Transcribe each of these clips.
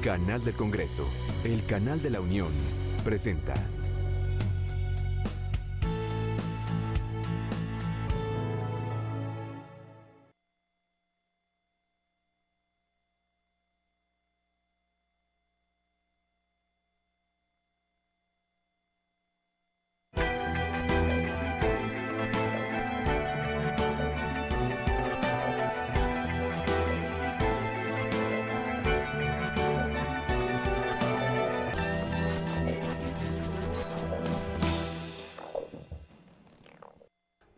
Canal del Congreso, el canal de la Unión, presenta.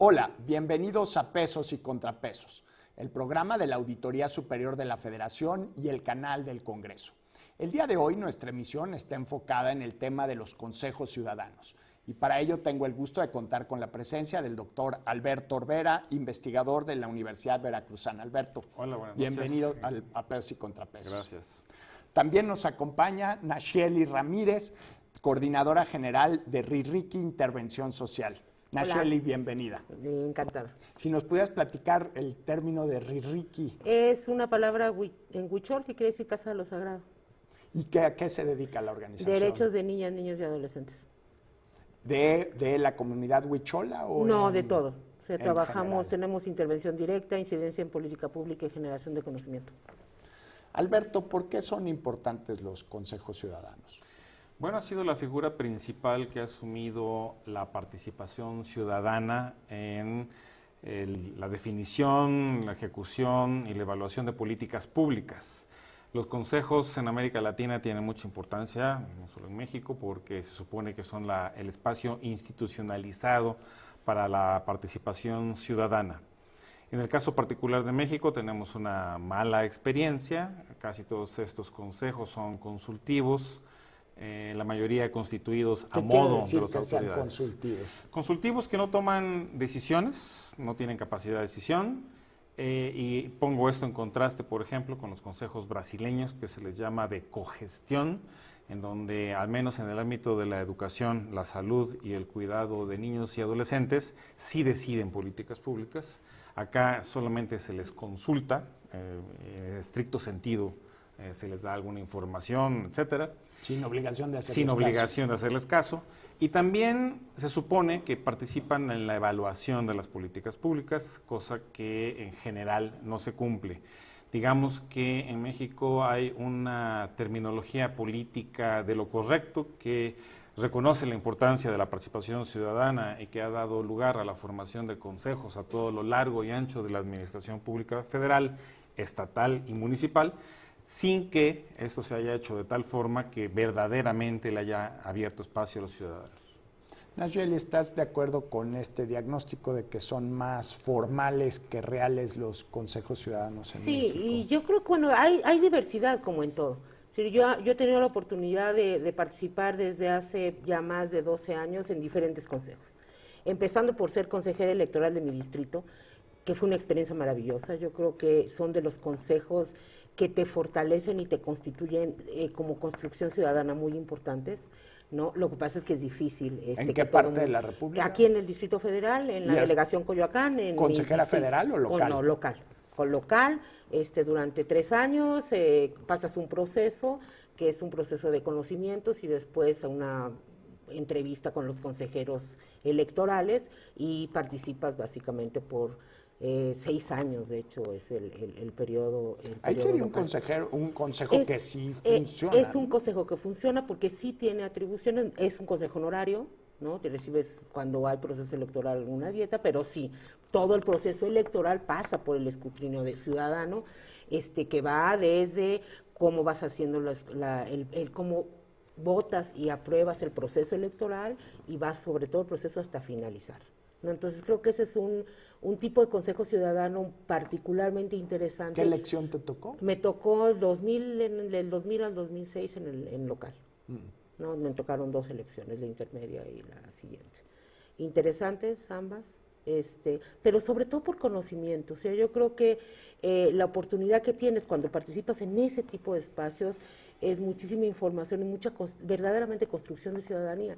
Hola, bienvenidos a Pesos y Contrapesos, el programa de la Auditoría Superior de la Federación y el canal del Congreso. El día de hoy nuestra emisión está enfocada en el tema de los consejos ciudadanos y para ello tengo el gusto de contar con la presencia del doctor Alberto Orbera, investigador de la Universidad Veracruzana. Alberto, hola, buenas bienvenido noches. a Pesos y Contrapesos. Gracias. También nos acompaña Nacheli Ramírez, coordinadora general de RIRIQI Intervención Social. Nacheli, bienvenida. Encantada. Si nos pudieras platicar el término de RIRIQI. Es una palabra en huichol que quiere decir Casa de lo Sagrado. ¿Y a qué se dedica la organización? Derechos de niñas, niños y adolescentes. ¿De la comunidad huichola? O no, de todo. Trabajamos, tenemos intervención directa, incidencia en política pública y generación de conocimiento. Alberto, ¿por qué son importantes los consejos ciudadanos? Bueno, ha sido la figura principal que ha asumido la participación ciudadana en la definición, la ejecución y la evaluación de políticas públicas. Los consejos en América Latina tienen mucha importancia, no solo en México, porque se supone que son el espacio institucionalizado para la participación ciudadana. En el caso particular de México tenemos una mala experiencia, casi todos estos consejos son consultivos, la mayoría constituidos a modo de las autoridades. Consultivos? Consultivos que no toman decisiones, no tienen capacidad de decisión, y pongo esto en contraste, por ejemplo, con los consejos brasileños, que se les llama de cogestión, en donde, al menos en el ámbito de la educación, la salud y el cuidado de niños y adolescentes, sí deciden políticas públicas. Acá solamente se les consulta, en estricto sentido, se les da alguna información, etcétera. Sin obligación de hacerles Sin caso. obligación de hacerles caso. Y también se supone que participan en la evaluación de las políticas públicas, cosa que en general no se cumple. Digamos que en México hay una terminología política de lo correcto que reconoce la importancia de la participación ciudadana y que ha dado lugar a la formación de consejos a todo lo largo y ancho de la administración pública federal, estatal y municipal, sin que esto se haya hecho de tal forma que verdaderamente le haya abierto espacio a los ciudadanos. Nacheli, ¿estás de acuerdo con este diagnóstico de que son más formales que reales los consejos ciudadanos en México? Sí, y yo creo que hay diversidad como en todo. Yo he tenido la oportunidad de participar desde hace ya más de 12 años en diferentes consejos, empezando por ser consejera electoral de mi distrito, que fue una experiencia maravillosa. Yo creo que son de los consejos que te fortalecen y te constituyen como construcción ciudadana muy importantes, ¿no? Lo que pasa es que es difícil. ¿En qué parte de la República? Aquí en el Distrito Federal, en la delegación Coyoacán. ¿Consejera federal o local? No, local. Con local, durante 3 años pasas un proceso, que es un proceso de conocimientos y después una entrevista con los consejeros electorales y participas básicamente por 6 años, de hecho, es el periodo. Ahí sería local. un consejo que sí funciona. Es un consejo que funciona porque sí tiene atribuciones, es un consejo honorario, ¿no? Te recibes cuando hay proceso electoral una dieta, pero sí, todo el proceso electoral pasa por el escrutinio de ciudadano, que va desde cómo vas haciendo cómo votas y apruebas el proceso electoral y vas sobre todo el proceso hasta finalizar, ¿no? Entonces creo que ese es un tipo de consejo ciudadano particularmente interesante. ¿Qué elección te tocó? Me tocó del 2000 al 2006 en local. ¿No? Me tocaron 2 elecciones, la intermedia y la siguiente. Interesantes ambas, pero sobre todo por conocimiento. O sea, yo creo que la oportunidad que tienes cuando participas en ese tipo de espacios es muchísima información y mucha verdaderamente construcción de ciudadanía.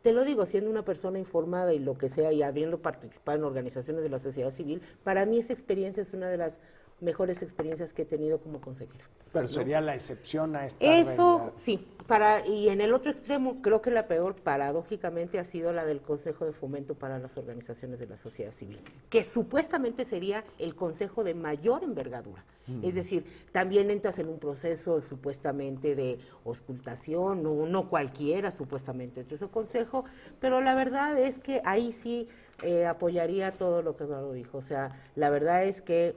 Te lo digo, siendo una persona informada y lo que sea, y habiendo participado en organizaciones de la sociedad civil, para mí esa experiencia es una de las mejores experiencias que he tenido como consejera. Pero sería la excepción a esta Eso, regla. sí. Y en el otro extremo, creo que la peor, paradójicamente, ha sido la del Consejo de Fomento para las Organizaciones de la Sociedad Civil, que supuestamente sería el consejo de mayor envergadura. Es decir, también entras en un proceso supuestamente de auscultación, no cualquiera supuestamente entre ese consejo, pero la verdad es que ahí sí apoyaría todo lo que Eduardo dijo. O sea, la verdad es que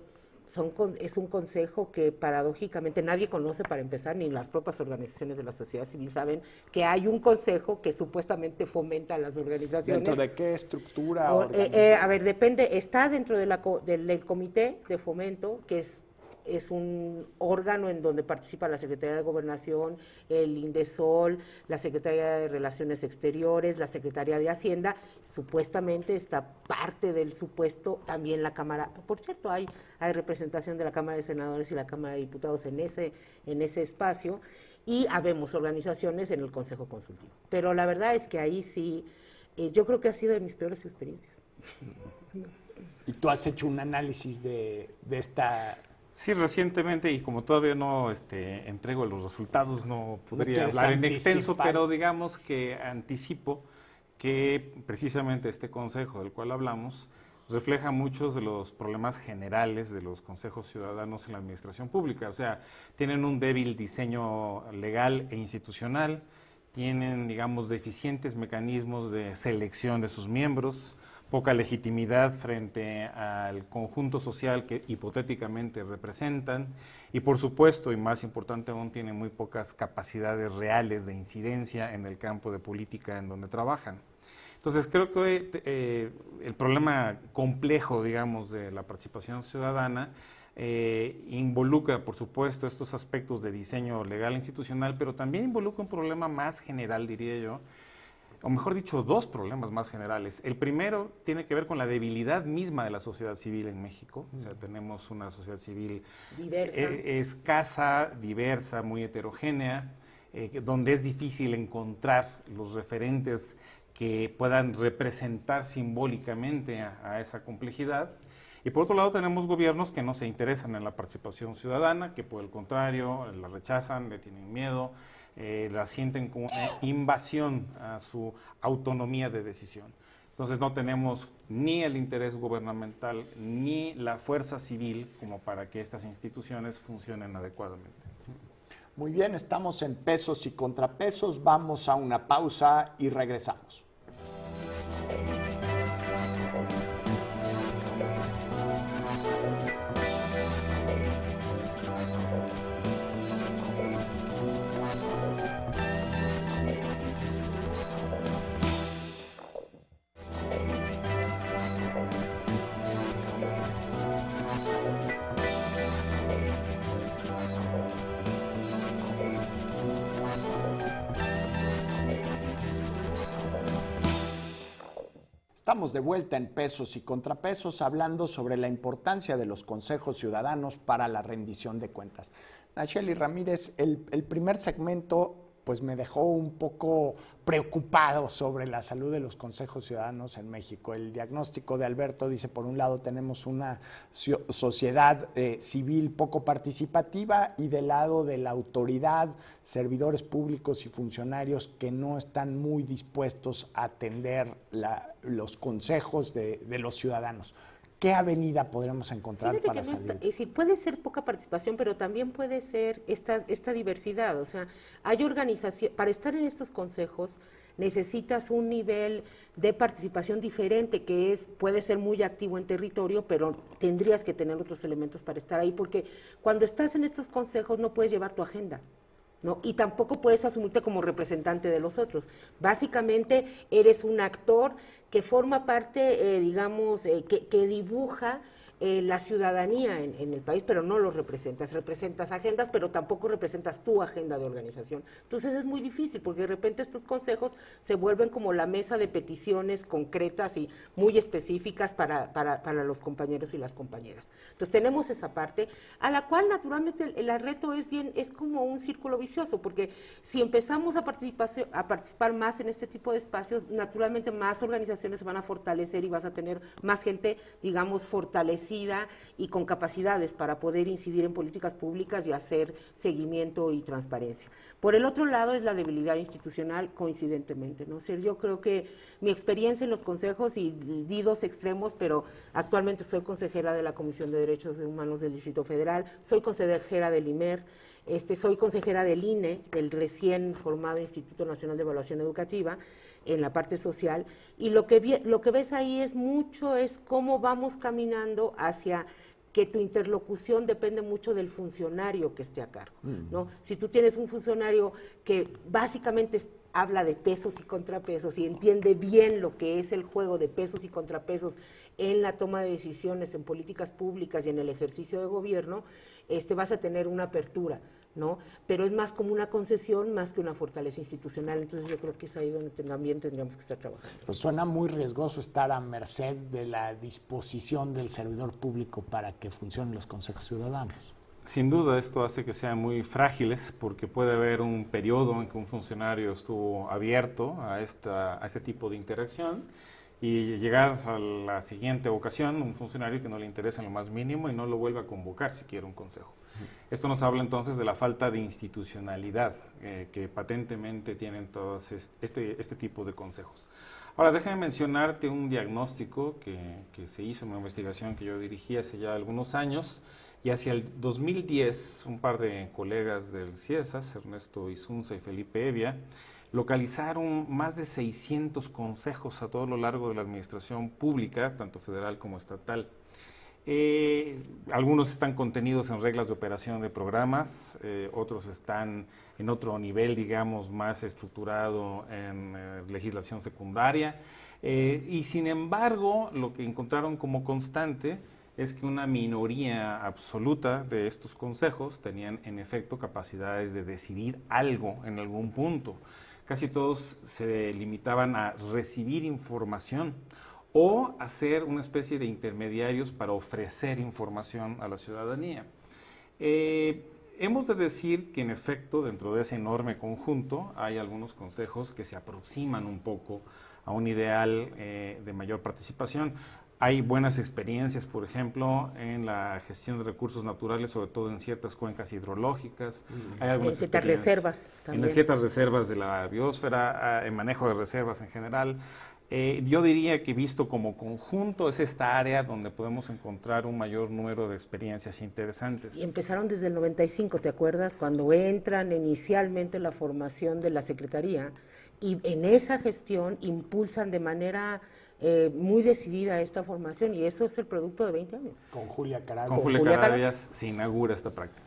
es un consejo que paradójicamente nadie conoce para empezar, ni las propias organizaciones de la sociedad civil saben que hay un consejo que supuestamente fomenta a las organizaciones. ¿Dentro de qué estructura? A ver, depende, está dentro del comité de fomento, que es un órgano en donde participa la Secretaría de Gobernación, el INDESOL, la Secretaría de Relaciones Exteriores, la Secretaría de Hacienda. Supuestamente está parte del supuesto también la Cámara. Por cierto, hay representación de la Cámara de Senadores y la Cámara de Diputados en ese espacio, y habemos organizaciones en el Consejo Consultivo. Pero la verdad es que ahí sí, yo creo que ha sido de mis peores experiencias. ¿Y tú has hecho un análisis de esta...? Sí, recientemente, y como todavía no entrego los resultados, no podría quieres hablar en extenso, anticipar. pero digamos que anticipo que precisamente este consejo del cual hablamos refleja muchos de los problemas generales de los consejos ciudadanos en la administración pública. O sea, tienen un débil diseño legal e institucional, tienen, digamos, deficientes mecanismos de selección de sus miembros, poca legitimidad frente al conjunto social que hipotéticamente representan y, por supuesto, y más importante aún, tienen muy pocas capacidades reales de incidencia en el campo de política en donde trabajan. Entonces, creo que el problema complejo, digamos, de la participación ciudadana involucra, por supuesto, estos aspectos de diseño legal e institucional, pero también involucra un problema más general, diría yo, o mejor dicho, dos problemas más generales. El primero tiene que ver con la debilidad misma de la sociedad civil en México. O sea, tenemos una sociedad civil Diversa. escasa, diversa, muy heterogénea, donde es difícil encontrar los referentes que puedan representar simbólicamente a esa complejidad. Y por otro lado tenemos gobiernos que no se interesan en la participación ciudadana, que por el contrario la rechazan, le tienen miedo, la sienten como una invasión a su autonomía de decisión. Entonces no tenemos ni el interés gubernamental ni la fuerza civil como para que estas instituciones funcionen adecuadamente. Muy bien, estamos en Pesos y Contrapesos. Vamos a una pausa y regresamos. Estamos de vuelta en Pesos y Contrapesos hablando sobre la importancia de los consejos ciudadanos para la rendición de cuentas. Nacheli Ramírez, el primer segmento pues me dejó un poco preocupado sobre la salud de los consejos ciudadanos en México. El diagnóstico de Alberto dice, por un lado tenemos una sociedad civil poco participativa y del lado de la autoridad, servidores públicos y funcionarios que no están muy dispuestos a atender los consejos de los ciudadanos. ¿Qué avenida podremos encontrar Fíjate para que no salir? es decir, puede ser poca participación, pero también puede ser esta diversidad. O sea, hay organización, para estar en estos consejos necesitas un nivel de participación diferente, que puede ser muy activo en territorio, pero tendrías que tener otros elementos para estar ahí, porque cuando estás en estos consejos no puedes llevar tu agenda, ¿no? Y tampoco puedes asumirte como representante de los otros. Básicamente eres un actor que forma parte, digamos, que dibuja la ciudadanía en el país, pero no los representas. Representas agendas, pero tampoco representas tu agenda de organización. Entonces es muy difícil, porque de repente estos consejos se vuelven como la mesa de peticiones concretas y muy específicas para los compañeros y las compañeras. Entonces tenemos esa parte, a la cual naturalmente el reto es como un círculo vicioso, porque si empezamos a participar más en este tipo de espacios, naturalmente más organizaciones se van a fortalecer y vas a tener más gente, digamos, fortalecida fortalecida y con capacidades para poder incidir en políticas públicas y hacer seguimiento y transparencia. Por el otro lado es la debilidad institucional, coincidentemente, ¿no? O sea, yo creo que mi experiencia en los consejos, y di dos extremos, pero actualmente soy consejera de la Comisión de Derechos Humanos del Distrito Federal, soy consejera del IMER, soy consejera del INE, del recién formado Instituto Nacional de Evaluación Educativa, en la parte social, y lo que ves ahí es cómo vamos caminando hacia que tu interlocución depende mucho del funcionario que esté a cargo, ¿no? Si tú tienes un funcionario que básicamente habla de pesos y contrapesos y entiende bien lo que es el juego de pesos y contrapesos en la toma de decisiones, en políticas públicas y en el ejercicio de gobierno, vas a tener una apertura, ¿no? Pero es más como una concesión más que una fortaleza institucional. Entonces yo creo que es ahí donde también tendríamos que estar trabajando. Pues suena muy riesgoso estar a merced de la disposición del servidor público para que funcionen los consejos ciudadanos. Sin duda esto hace que sean muy frágiles, porque puede haber un periodo en que un funcionario estuvo abierto a este tipo de interacción y llegar a la siguiente ocasión un funcionario que no le interesa en lo más mínimo y no lo vuelve a convocar si quiere un consejo. Esto nos habla entonces de la falta de institucionalidad que patentemente tienen todos este tipo de consejos. Ahora, déjame mencionarte un diagnóstico que se hizo en una investigación que yo dirigí hace ya algunos años, y hacia el 2010 un par de colegas del CIESAS, Ernesto Isunza y Felipe Evia, localizaron más de 600 consejos a todo lo largo de la administración pública, tanto federal como estatal. Algunos están contenidos en reglas de operación de programas, otros están en otro nivel, digamos, más estructurado en legislación secundaria, y sin embargo, lo que encontraron como constante es que una minoría absoluta de estos consejos tenían en efecto capacidades de decidir algo en algún punto. Casi todos se limitaban a recibir información o a ser una especie de intermediarios para ofrecer información a la ciudadanía. Hemos de decir que en efecto dentro de ese enorme conjunto hay algunos consejos que se aproximan un poco a un ideal de mayor participación. Hay buenas experiencias, por ejemplo, en la gestión de recursos naturales, sobre todo en ciertas cuencas hidrológicas. Hay algunas en ciertas reservas también. En ciertas reservas de la biosfera, en manejo de reservas en general. Yo diría que visto como conjunto es esta área donde podemos encontrar un mayor número de experiencias interesantes. Y empezaron desde el 95, ¿te acuerdas? Cuando entran inicialmente la formación de la Secretaría y en esa gestión impulsan de manera muy decidida esta formación, y eso es el producto de 20 años. Con Julia Carabias. Con Julia Carabias se inaugura esta práctica.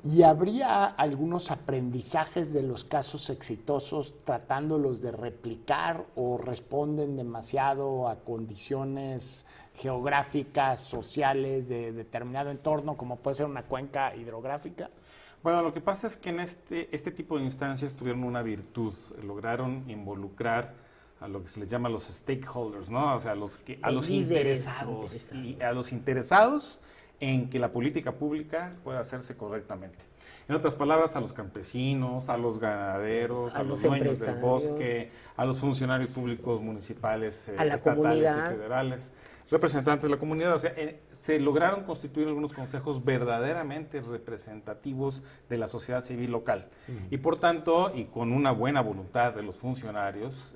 ¿Y habría algunos aprendizajes de los casos exitosos tratándolos de replicar o responden demasiado a condiciones geográficas, sociales de determinado entorno, como puede ser una cuenca hidrográfica? Bueno, lo que pasa es que en este tipo de instancias tuvieron una virtud, lograron involucrar a lo que se les llama los stakeholders, ¿no? O sea, a los interesados y a los interesados en que la política pública pueda hacerse correctamente. En otras palabras, a los campesinos, a los ganaderos, a los dueños del bosque, a los funcionarios públicos municipales, estatales y federales, representantes de la comunidad. O sea, se lograron constituir algunos consejos verdaderamente representativos de la sociedad civil local. Y por tanto, y con una buena voluntad de los funcionarios,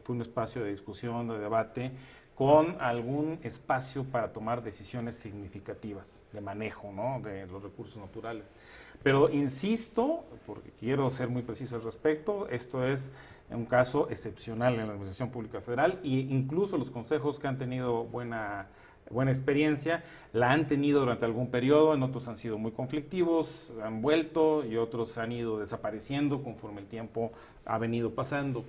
fue un espacio de discusión, de debate, con algún espacio para tomar decisiones significativas de manejo, ¿no?, de los recursos naturales. Pero insisto, porque quiero ser muy preciso al respecto, esto es un caso excepcional en la Administración Pública Federal, e incluso los consejos que han tenido buena experiencia la han tenido durante algún periodo, en otros han sido muy conflictivos, han vuelto, y otros han ido desapareciendo conforme el tiempo ha venido pasando.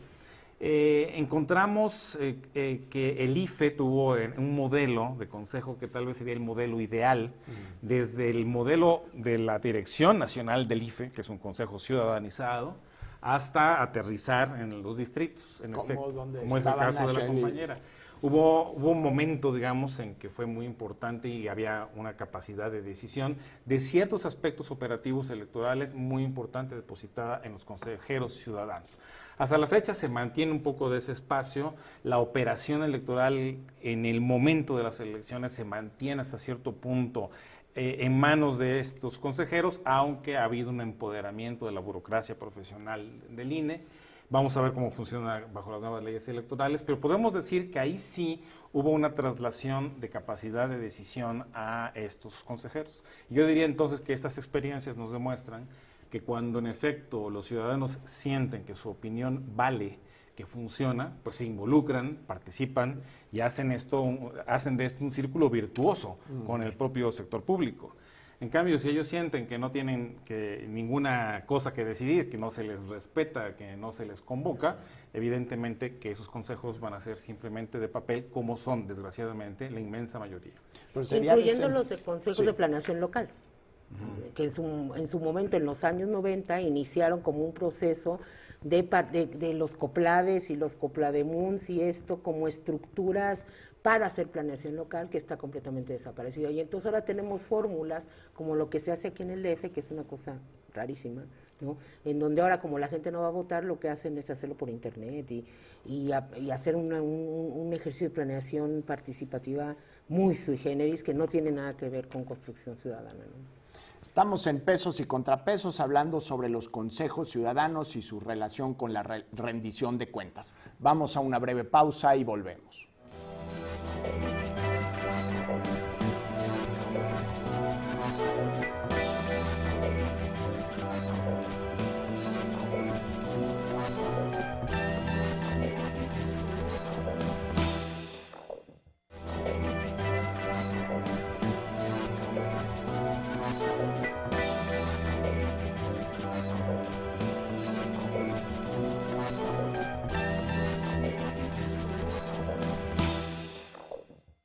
Encontramos que el IFE tuvo un modelo de consejo que tal vez sería el modelo ideal, desde el modelo de la Dirección Nacional del IFE, que es un consejo ciudadanizado, hasta aterrizar en los distritos, en efecto, como es el caso de la compañera. Hubo un momento, digamos, en que fue muy importante y había una capacidad de decisión de ciertos aspectos operativos electorales muy importante depositada en los consejeros ciudadanos. Hasta la fecha se mantiene un poco de ese espacio, la operación electoral en el momento de las elecciones se mantiene hasta cierto punto en manos de estos consejeros, aunque ha habido un empoderamiento de la burocracia profesional del INE. Vamos a ver cómo funciona bajo las nuevas leyes electorales, pero podemos decir que ahí sí hubo una traslación de capacidad de decisión a estos consejeros. Yo diría entonces que estas experiencias nos demuestran que cuando en efecto los ciudadanos sienten que su opinión vale, que funciona, pues se involucran, participan y hacen de esto un círculo virtuoso con el propio sector público. En cambio, si ellos sienten que no tienen ninguna cosa que decidir, que no se les respeta, que no se les convoca, evidentemente que esos consejos van a ser simplemente de papel, como son, desgraciadamente, la inmensa mayoría. Incluyendo los de consejos de planeación local, que en su momento, en los años 90, iniciaron como un proceso de los coplades y los coplademuns y esto como estructuras para hacer planeación local, que está completamente desaparecido. Y entonces ahora tenemos fórmulas como lo que se hace aquí en el DF, que es una cosa rarísima, ¿no? En donde ahora, como la gente no va a votar, lo que hacen es hacerlo por internet y hacer un ejercicio de planeación participativa muy sui generis, que no tiene nada que ver con construcción ciudadana, ¿no? Estamos en Pesos y Contrapesos hablando sobre los consejos ciudadanos y su relación con la rendición de cuentas. Vamos a una breve pausa y volvemos.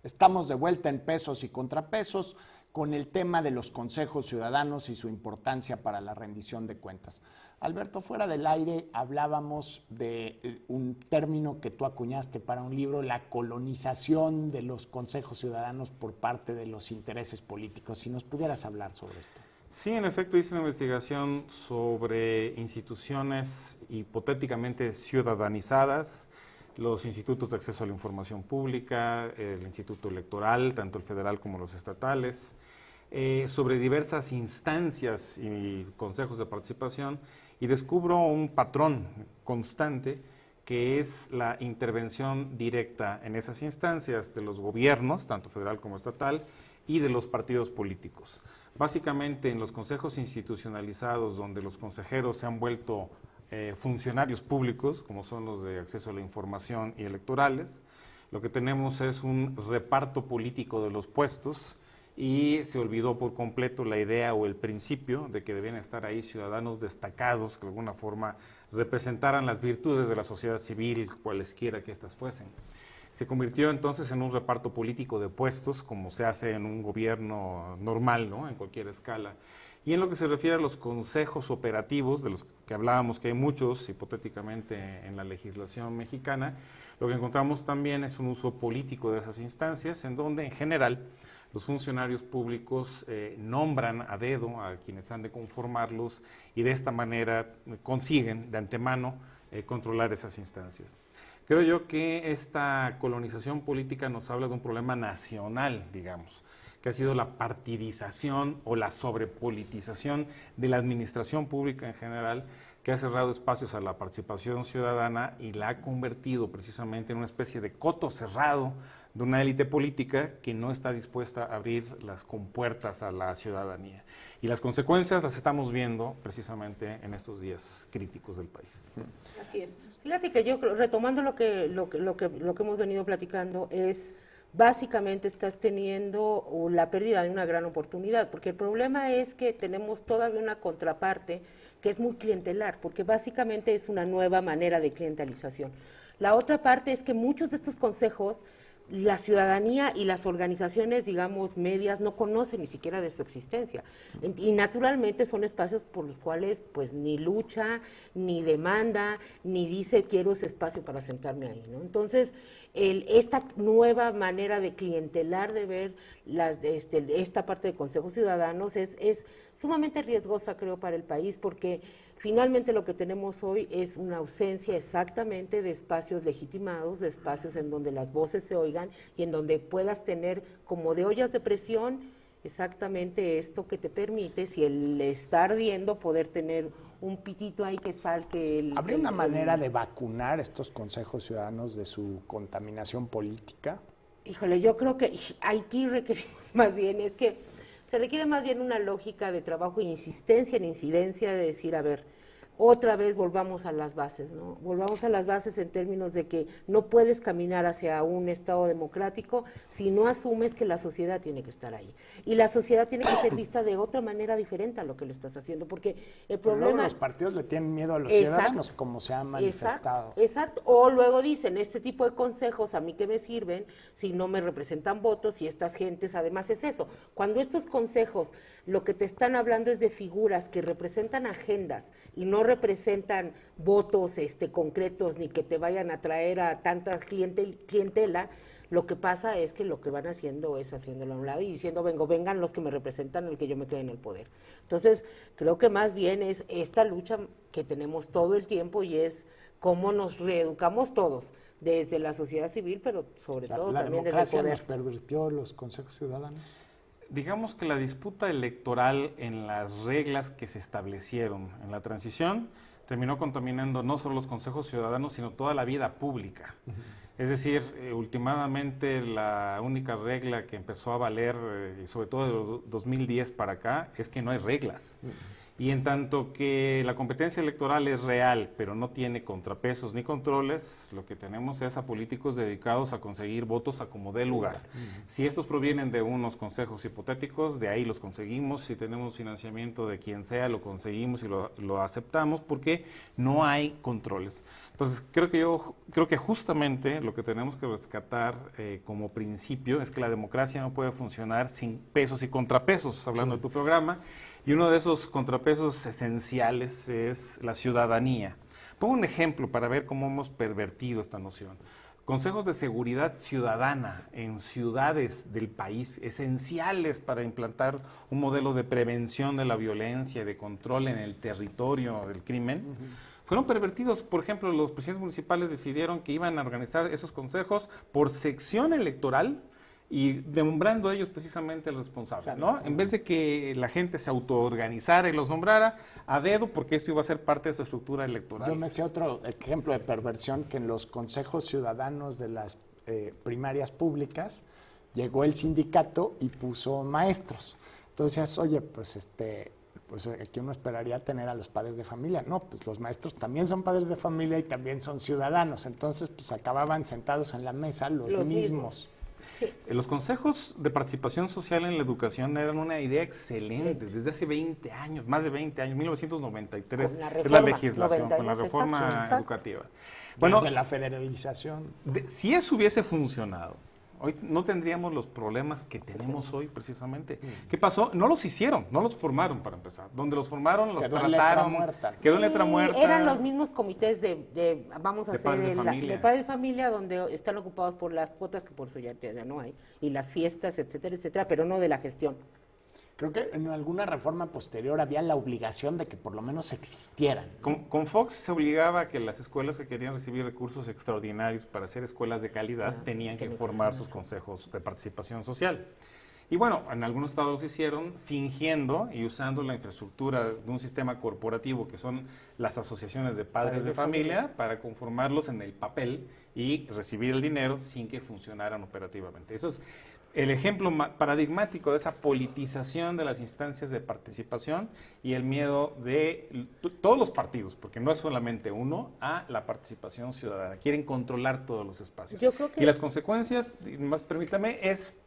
Estamos de vuelta en Pesos y Contrapesos con el tema de los consejos ciudadanos y su importancia para la rendición de cuentas. Alberto, fuera del aire hablábamos de un término que tú acuñaste para un libro, la colonización de los consejos ciudadanos por parte de los intereses políticos. Si nos pudieras hablar sobre esto. Sí, en efecto hice una investigación sobre instituciones hipotéticamente ciudadanizadas, los institutos de acceso a la información pública, el Instituto Electoral, tanto el federal como los estatales, sobre diversas instancias y consejos de participación, y descubro un patrón constante que es la intervención directa en esas instancias de los gobiernos, tanto federal como estatal, y de los partidos políticos. Básicamente en los consejos institucionalizados, donde los consejeros se han vuelto funcionarios públicos, como son los de acceso a la información y electorales, lo que tenemos es un reparto político de los puestos y se olvidó por completo la idea o el principio de que debían estar ahí ciudadanos destacados que de alguna forma representaran las virtudes de la sociedad civil, cualesquiera que éstas fuesen. Se convirtió entonces en un reparto político de puestos, como se hace en un gobierno normal, ¿no?, en cualquier escala. Y en lo que se refiere a los consejos operativos, de los que hablábamos, que hay muchos hipotéticamente en la legislación mexicana, lo que encontramos también es un uso político de esas instancias, en donde en general los funcionarios públicos nombran a dedo a quienes han de conformarlos y de esta manera consiguen de antemano controlar esas instancias. Creo yo que esta colonización política nos habla de un problema nacional, digamos, que ha sido la partidización o la sobrepolitización de la administración pública en general, que ha cerrado espacios a la participación ciudadana y la ha convertido precisamente en una especie de coto cerrado de una élite política que no está dispuesta a abrir las compuertas a la ciudadanía. Y las consecuencias las estamos viendo precisamente en estos días críticos del país. Así es. Fíjate que yo, retomando lo que hemos venido platicando, es básicamente estás teniendo la pérdida de una gran oportunidad, porque el problema es que tenemos todavía una contraparte que es muy clientelar, porque básicamente es una nueva manera de clientelización. La otra parte es que muchos de estos consejos, la ciudadanía y las organizaciones, digamos, medias, no conocen ni siquiera de su existencia. Y naturalmente son espacios por los cuales pues ni lucha, ni demanda, ni dice quiero ese espacio para sentarme ahí, ¿no? Entonces, esta nueva manera de clientelar de ver esta parte de consejos ciudadanos es sumamente riesgosa, creo, para el país, porque finalmente lo que tenemos hoy es una ausencia exactamente de espacios legitimados, de espacios en donde las voces se oigan y en donde puedas tener como de ollas de presión exactamente esto que te permite, si el está ardiendo, poder tener un pitito ahí que salque. ¿Habría una manera de vacunar estos consejos ciudadanos de su contaminación política? Híjole, yo creo que aquí requerimos más bien, es que se requiere más bien una lógica de trabajo, insistencia en incidencia, de decir, a ver, otra vez volvamos a las bases, ¿no? Volvamos a las bases en términos de que no puedes caminar hacia un Estado democrático si no asumes que la sociedad tiene que estar ahí. Y la sociedad tiene que ser vista de otra manera diferente a lo que le estás haciendo, porque el problema... Luego los partidos le tienen miedo a los ciudadanos, como se ha manifestado. Exacto, o luego dicen, este tipo de consejos a mí que me sirven si no me representan votos y estas gentes, además es eso, cuando estos consejos lo que te están hablando es de figuras que representan agendas y no representan votos concretos ni que te vayan a traer a tanta clientela, lo que pasa es que lo que van haciendo es haciéndolo a un lado y diciendo, vengan los que me representan, el que yo me quede en el poder. Entonces, creo que más bien es esta lucha que tenemos todo el tiempo y es cómo nos reeducamos todos, desde la sociedad civil, pero sobre todo también desde el poder. ¿La democracia nos pervirtió los consejos ciudadanos? Digamos que la disputa electoral en las reglas que se establecieron en la transición terminó contaminando no solo los consejos ciudadanos, sino toda la vida pública. Es decir, últimamente la única regla que empezó a valer, sobre todo de 2010 para acá, es que no hay reglas. Y en tanto que la competencia electoral es real, pero no tiene contrapesos ni controles, lo que tenemos es a políticos dedicados a conseguir votos a como dé lugar. Si estos provienen de unos consejos hipotéticos, de ahí los conseguimos. Si tenemos financiamiento de quien sea, lo conseguimos y lo aceptamos porque no hay controles. Entonces, creo que justamente lo que tenemos que rescatar como principio es que la democracia no puede funcionar sin pesos y contrapesos, hablando de tu programa. Y uno de esos contrapesos esenciales es la ciudadanía. Pongo un ejemplo para ver cómo hemos pervertido esta noción. Consejos de seguridad ciudadana en ciudades del país, esenciales para implantar un modelo de prevención de la violencia y de control en el territorio del crimen, fueron pervertidos. Por ejemplo, los presidentes municipales decidieron que iban a organizar esos consejos por sección electoral, y nombrando ellos precisamente el responsable, ¿no? En vez de que la gente se autoorganizara y los nombrara a dedo, porque eso iba a ser parte de su estructura electoral. Yo me sé otro ejemplo de perversión, que en los consejos ciudadanos de las primarias públicas llegó el sindicato y puso maestros. Entonces, oye, pues aquí uno esperaría tener a los padres de familia. No, pues los maestros también son padres de familia y también son ciudadanos. Entonces, pues acababan sentados en la mesa los mismos. Sí. Los consejos de participación social en la educación eran una idea excelente desde hace 20 años, más de 20 años, 1993 es la legislación, 92, con la reforma educativa. Bueno, desde la federalización. Si eso hubiese funcionado, hoy no tendríamos los problemas que tenemos hoy precisamente. ¿Qué pasó? No los hicieron, no los formaron para empezar. Donde los formaron, los trataron. Quedó en letra muerta. Eran los mismos comités de vamos a de hacer padres de padres de familia, donde están ocupados por las cuotas, que por eso ya no hay, y las fiestas, etcétera, pero no de la gestión. Creo que en alguna reforma posterior había la obligación de que por lo menos existieran. Con Fox se obligaba a que las escuelas que querían recibir recursos extraordinarios para ser escuelas de calidad tenían que formar sus consejos de participación social. Y bueno, en algunos estados lo hicieron fingiendo y usando la infraestructura de un sistema corporativo que son las asociaciones de padres de familia para conformarlos en el papel y recibir el dinero sin que funcionaran operativamente. Eso es el ejemplo paradigmático de esa politización de las instancias de participación y el miedo de todos los partidos, porque no es solamente uno, a la participación ciudadana. Quieren controlar todos los espacios. Yo creo que... Y las consecuencias, más permítame, es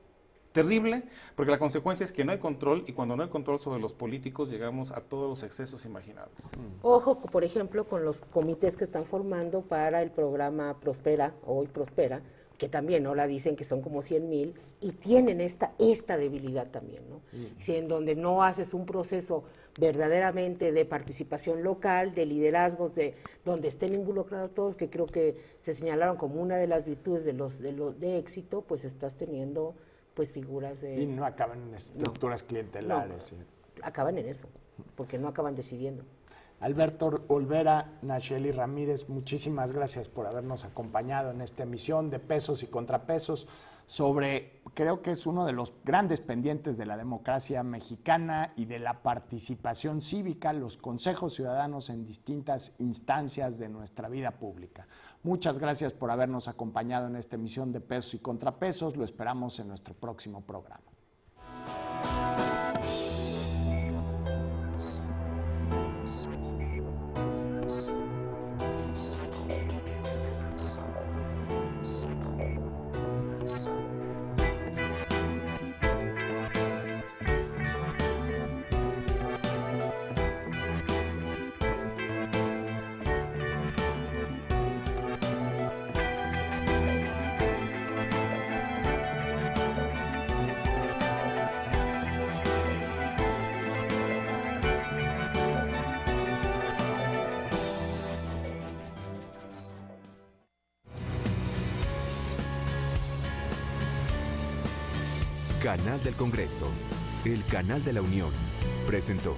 terrible, porque la consecuencia es que no hay control, y cuando no hay control sobre los políticos llegamos a todos los excesos imaginables. Ojo, por ejemplo, con los comités que están formando para el programa Prospera, hoy Prospera, que también no la dicen, que son como 100,000, y tienen esta debilidad también, ¿no? Sí, en donde no haces un proceso verdaderamente de participación local, de liderazgos, de donde estén involucrados todos, que creo que se señalaron como una de las virtudes de éxito, pues estás teniendo pues figuras de... Y no acaban en estructuras clientelares. Sí. Acaban en eso, porque no acaban decidiendo. Alberto Olvera, Nacheli Ramírez, muchísimas gracias por habernos acompañado en esta emisión de Pesos y Contrapesos sobre, creo que es uno de los grandes pendientes de la democracia mexicana y de la participación cívica, los consejos ciudadanos en distintas instancias de nuestra vida pública. Muchas gracias por habernos acompañado en esta emisión de Pesos y Contrapesos. Lo esperamos en nuestro próximo programa. Canal del Congreso, el canal de la Unión, presentó.